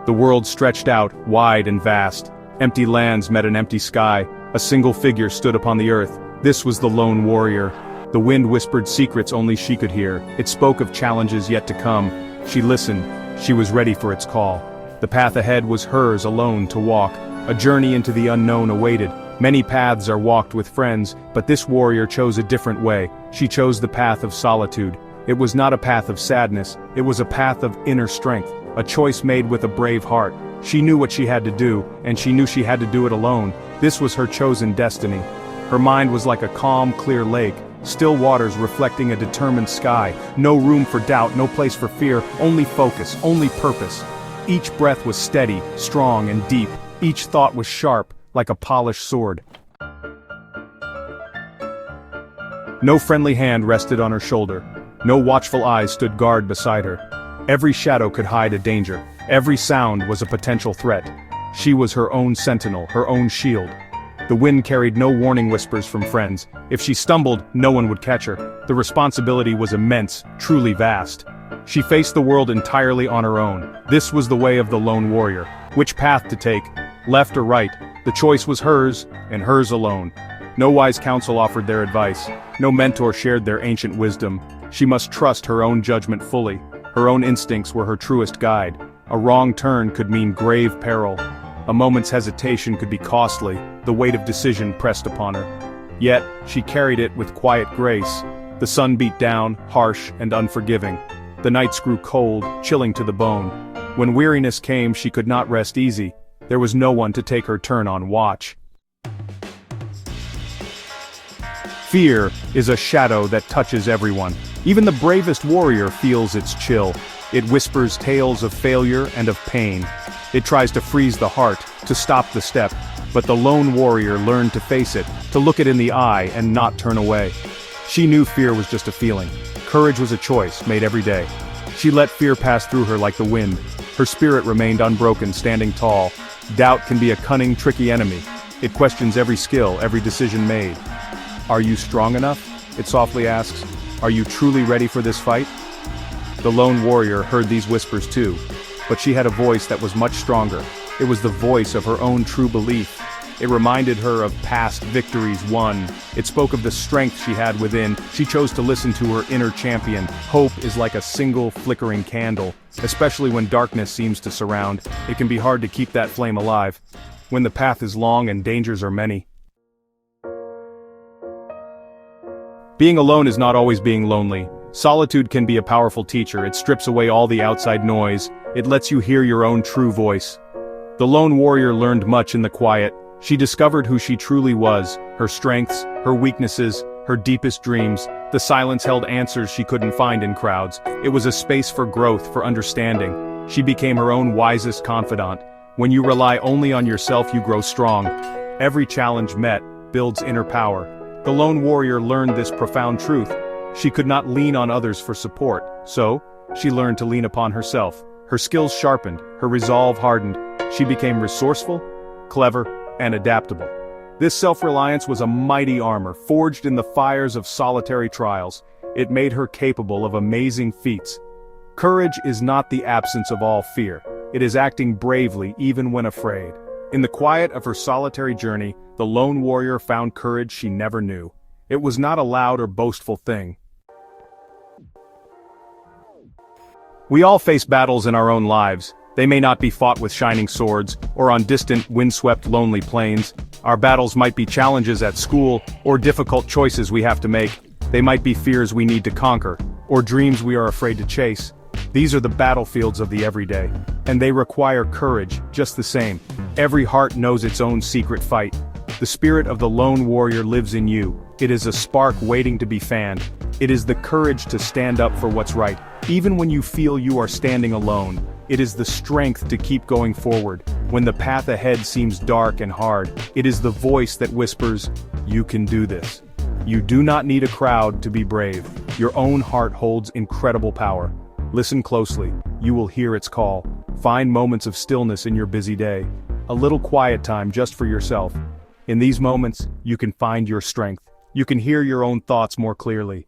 The world stretched out, wide and vast. Empty lands met an empty sky. A single figure stood upon the earth. This was the lone warrior. The wind whispered secrets only she could hear. It spoke of challenges yet to come. She listened. She was ready for its call. The path ahead was hers alone to walk. A journey into the unknown awaited. Many paths are walked with friends, but this warrior chose a different way. She chose the path of solitude. It was not a path of sadness, it was a path of inner strength, a choice made with a brave heart. She knew what she had to do, and she knew she had to do it alone. This was her chosen destiny. Her mind was like a calm, clear lake, still waters reflecting a determined sky. No room for doubt, no place for fear, only focus, only purpose. Each breath was steady, strong, and deep. Each thought was sharp, like a polished sword. No friendly hand rested on her shoulder. No watchful eyes stood guard beside her. Every shadow could hide a danger. Every sound was a potential threat. She was her own sentinel, her own shield. The wind carried no warning whispers from friends. If she stumbled, no one would catch her. The responsibility was immense, truly vast. She faced the world entirely on her own. This was the way of the lone warrior. Which path to take, left or right, the choice was hers, and hers alone. No wise counsel offered their advice. No mentor shared their ancient wisdom. She must trust her own judgment fully. Her own instincts were her truest guide. A wrong turn could mean grave peril. A moment's hesitation could be costly. The weight of decision pressed upon her. Yet, she carried it with quiet grace. The sun beat down, harsh and unforgiving. The nights grew cold, chilling to the bone. When weariness came, she could not rest easy. There was no one to take her turn on watch. Fear is a shadow that touches everyone. Even the bravest warrior feels its chill. It whispers tales of failure and of pain. It tries to freeze the heart, to stop the step. But the lone warrior learned to face it, to look it in the eye and not turn away. She knew fear was just a feeling. Courage was a choice, made every day. She let fear pass through her like the wind. Her spirit remained unbroken, standing tall. Doubt can be a cunning, tricky enemy. It questions every skill, every decision made. Are you strong enough? It softly asks. Are you truly ready for this fight? The lone warrior heard these whispers too, but she had a voice that was much stronger. It was the voice of her own true belief. It reminded her of past victories won. It spoke of the strength she had within. She chose to listen to her inner champion. Hope is like a single flickering candle. Especially when darkness seems to surround, it can be hard to keep that flame alive. When the path is long and dangers are many. Being alone is not always being lonely. Solitude can be a powerful teacher. It strips away all the outside noise. It lets you hear your own true voice. The lone warrior learned much in the quiet. She discovered who she truly was, her strengths, her weaknesses, her deepest dreams. The silence held answers she couldn't find in crowds. It was a space for growth, for understanding. She became her own wisest confidant. When you rely only on yourself, you grow strong. Every challenge met builds inner power. The lone warrior learned this profound truth. She could not lean on others for support, so she learned to lean upon herself. Her skills sharpened, her resolve hardened. She became resourceful, clever, and adaptable. This self-reliance was a mighty armor, forged in the fires of solitary trials. It made her capable of amazing feats. Courage is not the absence of all fear. It is acting bravely even when afraid. In the quiet of her solitary journey, the lone warrior found courage she never knew. It was not a loud or boastful thing. We all face battles in our own lives. They may not be fought with shining swords, or on distant, windswept, lonely plains. Our battles might be challenges at school, or difficult choices we have to make. They might be fears we need to conquer, or dreams we are afraid to chase. These are the battlefields of the everyday, and they require courage, just the same. Every heart knows its own secret fight. The spirit of the lone warrior lives in you. It is a spark waiting to be fanned. It is the courage to stand up for what's right, even when you feel you are standing alone. It is the strength to keep going forward. When the path ahead seems dark and hard, it is the voice that whispers, "You can do this." You do not need a crowd to be brave. Your own heart holds incredible power. Listen closely. You will hear its call. Find moments of stillness in your busy day. A little quiet time just for yourself. In these moments, you can find your strength. You can hear your own thoughts more clearly.